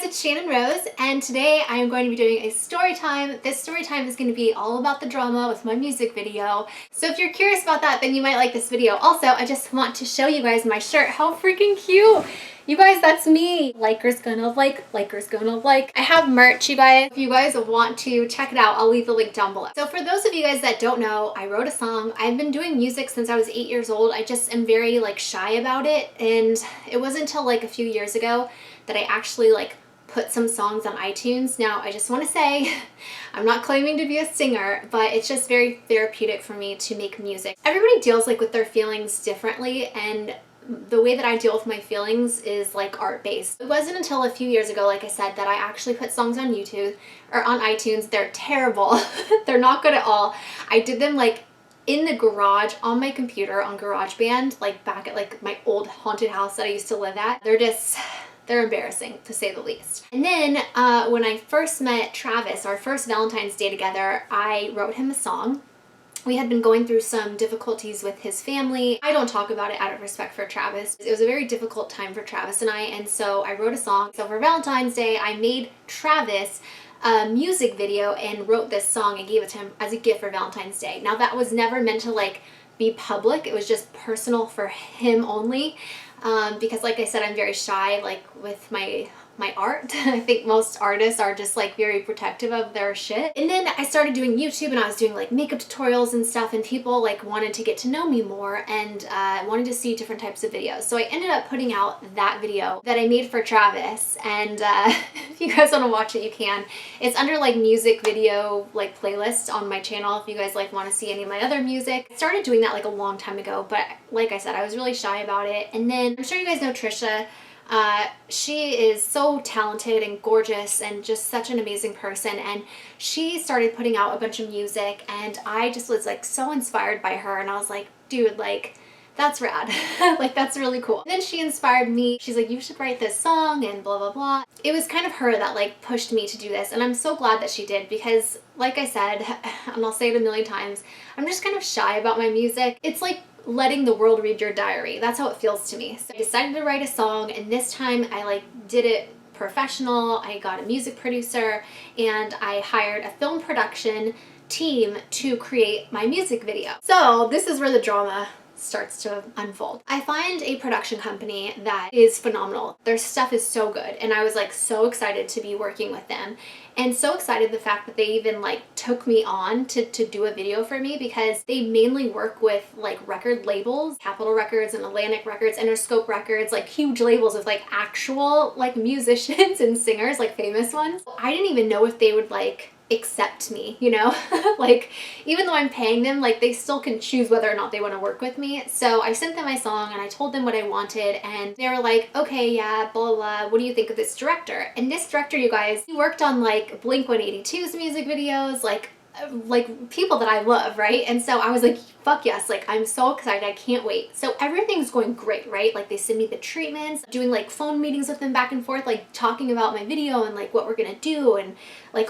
it's Channon Rose, and today I am going to be doing a story time. This story time is going to be all about the drama with my music video. So if you're curious about that, then you might like this video. Also, I just want to show you guys my shirt. How freaking cute! You guys, that's me. Likers gonna like, likers gonna like. I have merch, you guys. If you guys want to check it out, I'll leave the link down below. So for those of you guys that don't know, I wrote a song. I've been doing music since I was 8 years old. I just am very shy about it, and it wasn't until a few years ago that I actually put some songs on iTunes. Now, I just want to say, I'm not claiming to be a singer, but it's just very therapeutic for me to make music. Everybody deals with their feelings differently, and the way that I deal with my feelings is art-based. It wasn't until a few years ago, like I said, that I actually put songs on YouTube or on iTunes. They're terrible. They're not good at all. I did them in the garage on my computer on GarageBand, back at my old haunted house that I used to live at. They're embarrassing, to say the least. And then when I first met Travis, our first Valentine's Day together, I wrote him a song. We had been going through some difficulties with his family. I don't talk about it out of respect for Travis. It was a very difficult time for Travis and I, and so I wrote a song. So for Valentine's Day, I made Travis a music video and wrote this song and gave it to him as a gift for Valentine's Day. Now that was never meant to be public. It was just personal for him only. Because like I said, I'm very shy with my art. I think most artists are just very protective of their shit. And then I started doing YouTube, and I was doing makeup tutorials and stuff, and people wanted to get to know me more and wanted to see different types of videos. So I ended up putting out that video that I made for Travis, and if you guys want to watch it, you can. It's under music video playlist on my channel if you guys want to see any of my other music. I started doing that a long time ago, but like I said, I was really shy about it. And then I'm sure you guys know Trisha. She is so talented and gorgeous and just such an amazing person, and she started putting out a bunch of music, and I just was so inspired by her, and I was like, dude, that's rad. That's really cool. And then she inspired me. She's like, you should write this song and blah blah blah. It was kind of her that pushed me to do this, and I'm so glad that she did, because like I said, and I'll say it a million times, I'm just kind of shy about my music. It's letting the world read your diary. That's how it feels to me. So I decided to write a song, and this time I did it professional. I got a music producer, and I hired a film production team to create my music video. So this is where the drama starts to unfold. I find a production company that is phenomenal. Their stuff is so good, and I was so excited to be working with them, and so excited the fact that they even took me on to do a video for me, because they mainly work with record labels, Capitol Records and Atlantic Records, Interscope Records, huge labels with actual musicians and singers, famous ones. I didn't even know if they would accept me, you know? Even though I'm paying them, they still can choose whether or not they want to work with me. So I sent them my song, and I told them what I wanted, and they were like, okay, yeah, blah, blah, what do you think of this director? And this director, you guys, he worked on Blink-182's music videos, people that I love, right? And so I was like, fuck yes, I'm so excited, I can't wait. So everything's going great, right? They send me the treatments, doing phone meetings with them back and forth, talking about my video and what we're gonna do, and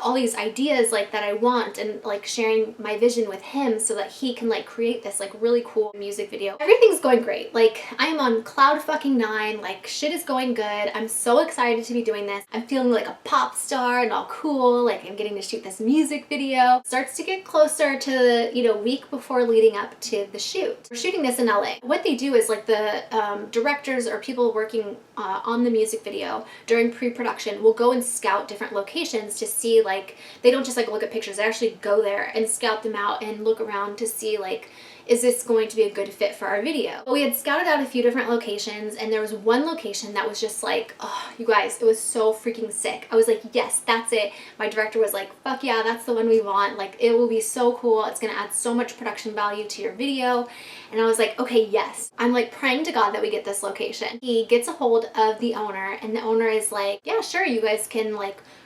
all these ideas that I want, and sharing my vision with him so that he can create this really cool music video. Everything's going great. I am on cloud fucking 9, shit is going good. I'm so excited to be doing this. I'm feeling like a pop star and all cool, I'm getting to shoot this music video. Starts to get closer to the, week before leading up to the shoot. We're shooting this in LA. What they do is the directors or people working on the music video during pre-production will go and scout different locations to see they don't just look at pictures. They actually go there and scout them out and look around to see is this going to be a good fit for our video? But we had scouted out a few different locations, and there was one location that was just oh, you guys, it was so freaking sick. I was like, yes, that's it. My director was like, fuck yeah, that's the one we want. It will be so cool. It's gonna add so much production value to your video. And I was like, okay, yes. I'm praying to God that we get this location. He gets a hold of the owner, and the owner is like, yeah, sure, you guys can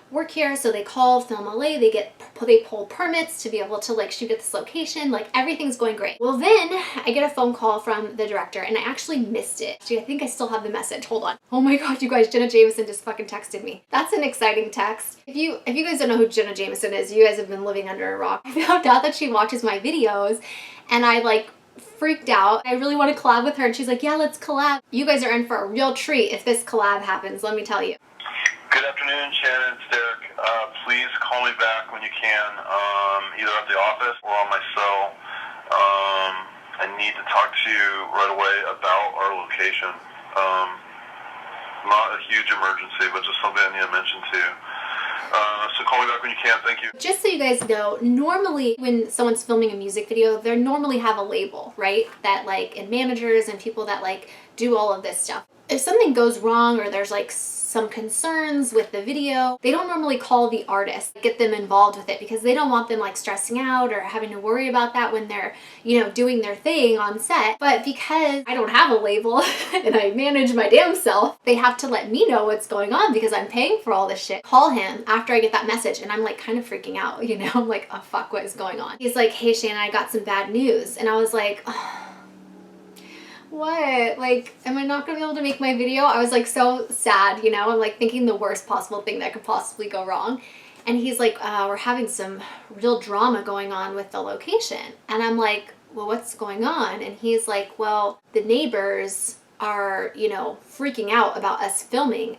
work here. So they call Film LA, they pull permits to be able to shoot at this location. Everything's going great. Well, then I get a phone call from the director, and I actually missed it. Actually, I think I still have the message. Hold on. Oh my god, you guys, Jenna Jameson just fucking texted me. That's an exciting text. If you guys don't know who Jenna Jameson is, you guys have been living under a rock. I found out that she watches my videos, and I freaked out. I really want to collab with her, and she's like, yeah, let's collab. You guys are in for a real treat if this collab happens, let me tell you. Good afternoon, Shannon. It's Derek. Please call me back when you can, either at the office or on my cell. I need to talk to you right away about our location. Not a huge emergency, but just something I need to mention to you. So call me back when you can. Thank you. Just so you guys know, normally when someone's filming a music video, they normally have a label, right? That like, and managers and people that like do all of this stuff. If something goes wrong or there's like some concerns with the video, they don't normally call the artist, get them involved with it, because they don't want them like stressing out or having to worry about that when they're, you know, doing their thing on set. But because I don't have a label and I manage my damn self, they have to let me know what's going on because I'm paying for all this shit. Call him after I get that message and I'm like kind of freaking out, you know? I'm like, oh fuck, what is going on? He's like, hey Shannon, I got some bad news. And I was like, oh, what? Like, am I not gonna be able to make my video? I was like so sad, you know? I'm like thinking the worst possible thing that could possibly go wrong. And he's like, we're having some real drama going on with the location. And I'm like, well, what's going on? And he's like, well, the neighbors are, you know, freaking out about us filming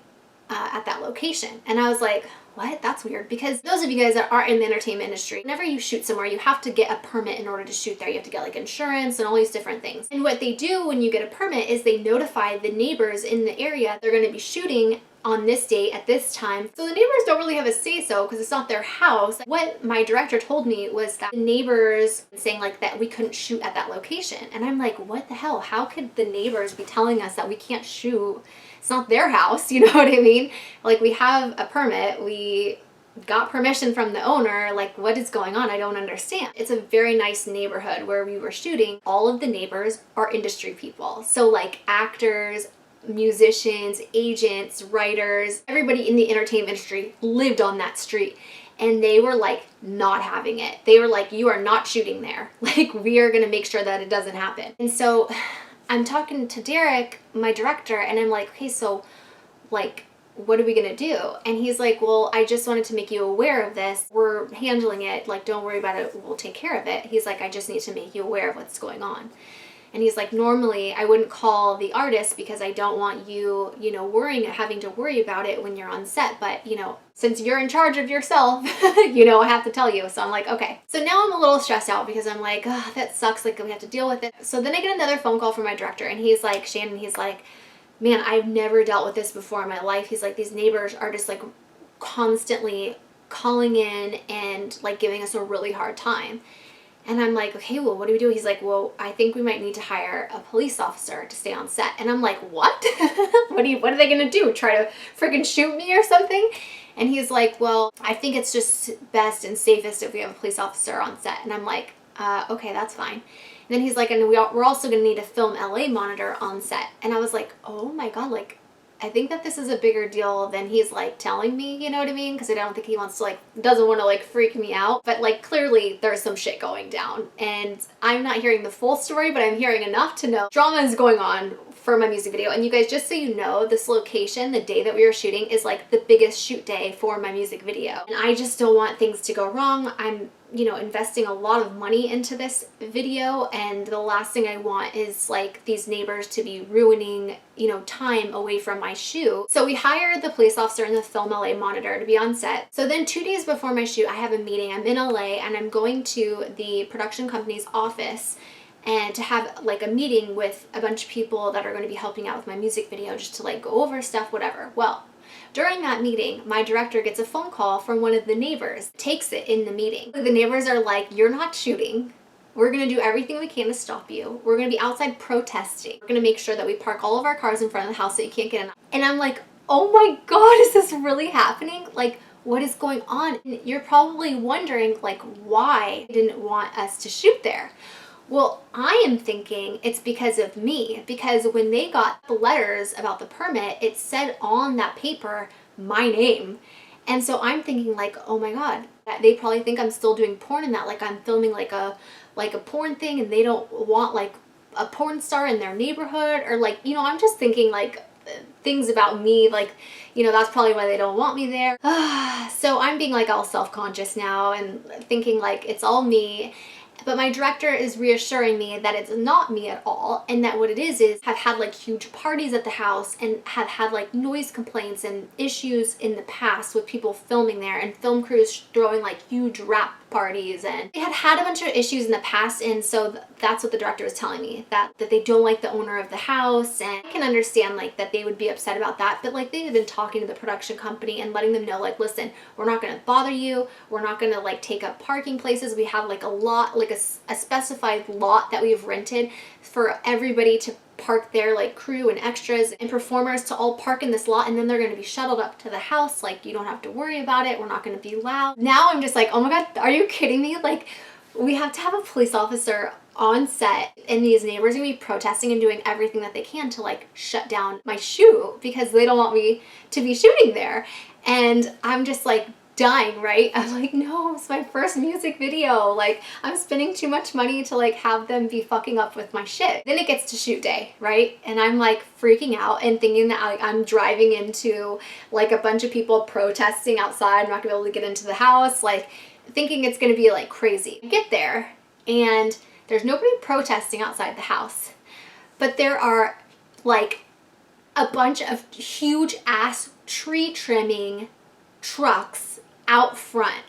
at that location. And I was like, what? That's weird. Because those of you guys that are in the entertainment industry, whenever you shoot somewhere, you have to get a permit in order to shoot there. You have to get like insurance and all these different things. And what they do when you get a permit is they notify the neighbors in the area they're going to be shooting on this date at this time. So the neighbors don't really have a say-so because it's not their house. What my director told me was that the neighbors saying like that we couldn't shoot at that location. And I'm like, what the hell? How could the neighbors be telling us that we can't shoot? It's not their house, you know what I mean? Like, we have a permit, we got permission from the owner, like what is going on? I don't understand. It's a very nice neighborhood where we were shooting. All of the neighbors are industry people. So like actors, musicians, agents, writers, everybody in the entertainment industry lived on that street. And they were like not having it. They were like, you are not shooting there. Like, we are gonna make sure that it doesn't happen. And so I'm talking to Derek, my director, and I'm like, okay, so like, what are we gonna do? And he's like, well, I just wanted to make you aware of this. We're handling it. Like, don't worry about it. We'll take care of it. He's like, I just need to make you aware of what's going on. And he's like, normally I wouldn't call the artist because I don't want you, you know, having to worry about it when you're on set. But, you know, since you're in charge of yourself, you know, I have to tell you. So I'm like, okay. So now I'm a little stressed out because I'm like, oh, that sucks. Like, we have to deal with it. So then I get another phone call from my director and he's like, Shannon, he's like, man, I've never dealt with this before in my life. He's like, these neighbors are just like constantly calling in and like giving us a really hard time. And I'm like, okay, well, what do we do? He's like, well, I think we might need to hire a police officer to stay on set. And I'm like, what? What are they gonna do? Try to freaking shoot me or something? And he's like, well, I think it's just best and safest if we have a police officer on set. And I'm like, okay, that's fine. And then he's like, and we're also gonna need a film LA monitor on set. And I was like, oh my God, like, I think that this is a bigger deal than he's like telling me, you know what I mean? Because I don't think he wants to like, doesn't want to like freak me out. But like, clearly there's some shit going down and I'm not hearing the full story, but I'm hearing enough to know drama is going on for my music video. And you guys, just so you know, this location, the day that we were shooting, is like the biggest shoot day for my music video. And I just don't want things to go wrong. I'm, you know, investing a lot of money into this video, and the last thing I want is like these neighbors to be ruining, you know, time away from my shoot. So we hired the police officer and the Film LA monitor to be on set. So then 2 days before my shoot, I have a meeting. I'm in LA and I'm going to the production company's office and to have like a meeting with a bunch of people that are going to be helping out with my music video, just to like go over stuff, whatever. Well, during that meeting, my director gets a phone call from one of the neighbors, takes it in the meeting. The neighbors are like, you're not shooting. We're gonna do everything we can to stop you. We're gonna be outside protesting. We're gonna make sure that we park all of our cars in front of the house so you can't get in. And I'm like, oh my God, is this really happening? Like, what is going on? And you're probably wondering like, why they didn't want us to shoot there. Well, I am thinking it's because of me, because when they got the letters about the permit, it said on that paper my name. And so I'm thinking like, oh my God, they probably think I'm still doing porn in that, like I'm filming like a porn thing and they don't want like a porn star in their neighborhood, or like, you know, I'm just thinking like things about me, like, you know, that's probably why they don't want me there. So I'm being like all self-conscious now and thinking like it's all me. But my director is reassuring me that it's not me at all, and that what it is have had like huge parties at the house and have had like noise complaints and issues in the past with people filming there and film crews throwing like huge rap parties, and they had a bunch of issues in the past. And so that's what the director was telling me, that they don't like the owner of the house. And I can understand like that they would be upset about that, but like they had been talking to the production company and letting them know like, listen, we're not going to bother you, we're not going to like take up parking places, we have like a lot, like a specified lot that we've rented for everybody to park there, like crew and extras and performers to all park in this lot, and then they're going to be shuttled up to the house. Like, you don't have to worry about it, we're not going to be loud. Now I'm just like, oh my god, are you kidding me? Like, we have to have a police officer on set, and these neighbors are going to be protesting and doing everything that they can to like shut down my shoot because they don't want me to be shooting there. And I'm just like dying, right? I'm like, no, it's my first music video. Like, I'm spending too much money to like have them be fucking up with my shit. Then it gets to shoot day, right? And I'm like freaking out and thinking that like I'm driving into like a bunch of people protesting outside. I'm not gonna be able to get into the house, like thinking it's gonna be like crazy. I get there and there's nobody protesting outside the house, but there are like a bunch of huge ass tree trimming trucks out front.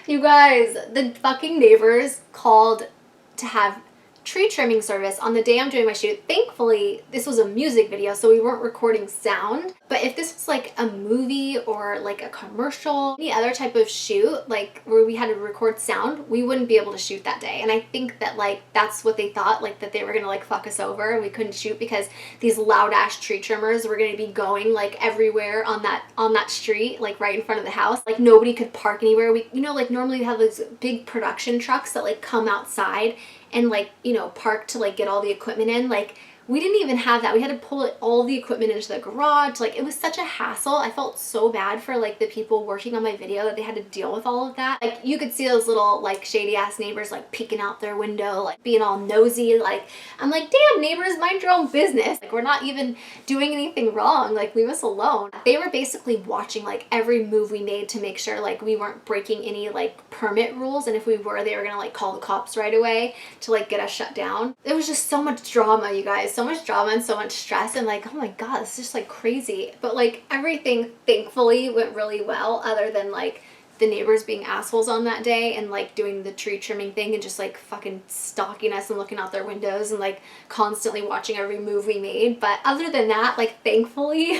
You guys, the fucking neighbors called to have tree trimming service on the day I'm doing my shoot. Thankfully, this was a music video, so we weren't recording sound. But if this was like a movie or like a commercial, any other type of shoot, like where we had to record sound, we wouldn't be able to shoot that day. And I think that like that's what they thought, like that they were gonna like fuck us over and we couldn't shoot because these loud ass tree trimmers were gonna be going like everywhere on that street, like right in front of the house. Like nobody could park anywhere. We, you know, like normally we have those big production trucks that like come outside and like, you know, park to like get all the equipment in. Like, we didn't even have that. We had to pull all the equipment into the garage. Like, it was such a hassle. I felt so bad for like the people working on my video that they had to deal with all of that. Like, you could see those little like shady ass neighbors like peeking out their window, like being all nosy. Like, I'm like, damn, neighbors, mind your own business. Like, we're not even doing anything wrong. Like, leave us alone. They were basically watching like every move we made to make sure like we weren't breaking any like permit rules, and if we were, they were gonna like call the cops right away to like get us shut down. It was just so much drama, you guys. So much drama and so much stress, and like, oh my god, it's just like crazy. But like everything thankfully went really well, other than like the neighbors being assholes on that day and like doing the tree trimming thing and just like fucking stalking us and looking out their windows and like constantly watching every move we made. But other than that, like thankfully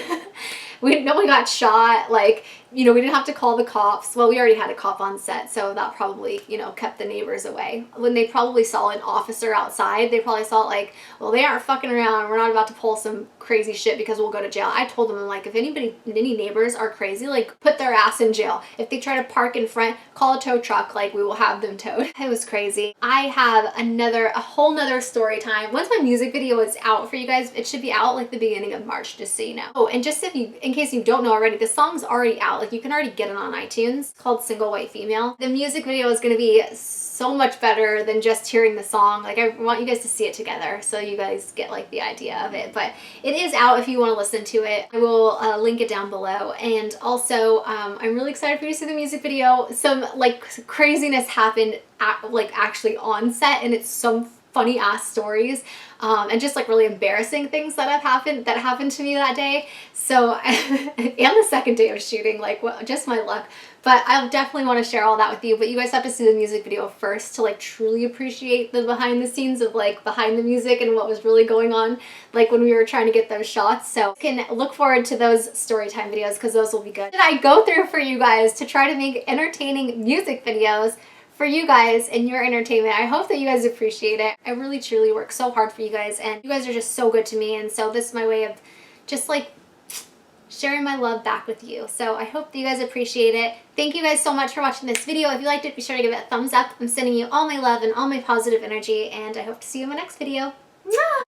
no one got shot. Like, you know, we didn't have to call the cops. Well, we already had a cop on set, so that probably, you know, kept the neighbors away. When they probably saw an officer outside, they probably saw it like, well, they aren't fucking around. We're not about to pull some crazy shit because we'll go to jail. I told them, I'm like, if any neighbors are crazy, like put their ass in jail. If they try to park in front, call a tow truck, like we will have them towed. It was crazy. I have a whole nother story time. Once my music video is out for you guys, it should be out like the beginning of March, just so you know. Oh, and just in case you don't know already, the song's already out. Like, you can already get it on iTunes. It's called Single White Female. The music video is going to be so much better than just hearing the song. Like, I want you guys to see it together so you guys get like the idea of it. But it is out if you want to listen to it. I will link it down below. And also, I'm really excited for you to see the music video. Some like craziness happened actually on set, and it's some funny ass stories and just like really embarrassing things that happened to me that day. So and the second day of shooting, like, well, just my luck. But I'll definitely want to share all that with you. But you guys have to see the music video first to like truly appreciate the behind the scenes of like behind the music and what was really going on, like when we were trying to get those shots. So you can look forward to those story time videos because those will be good. That I go through for you guys to try to make entertaining music videos for you guys and your entertainment. I hope that you guys appreciate it. I really truly work so hard for you guys, and you guys are just so good to me, and so this is my way of just like sharing my love back with you. So I hope that you guys appreciate it. Thank you guys so much for watching this video. If you liked it, be sure to give it a thumbs up. I'm sending you all my love and all my positive energy, and I hope to see you in my next video. Mwah!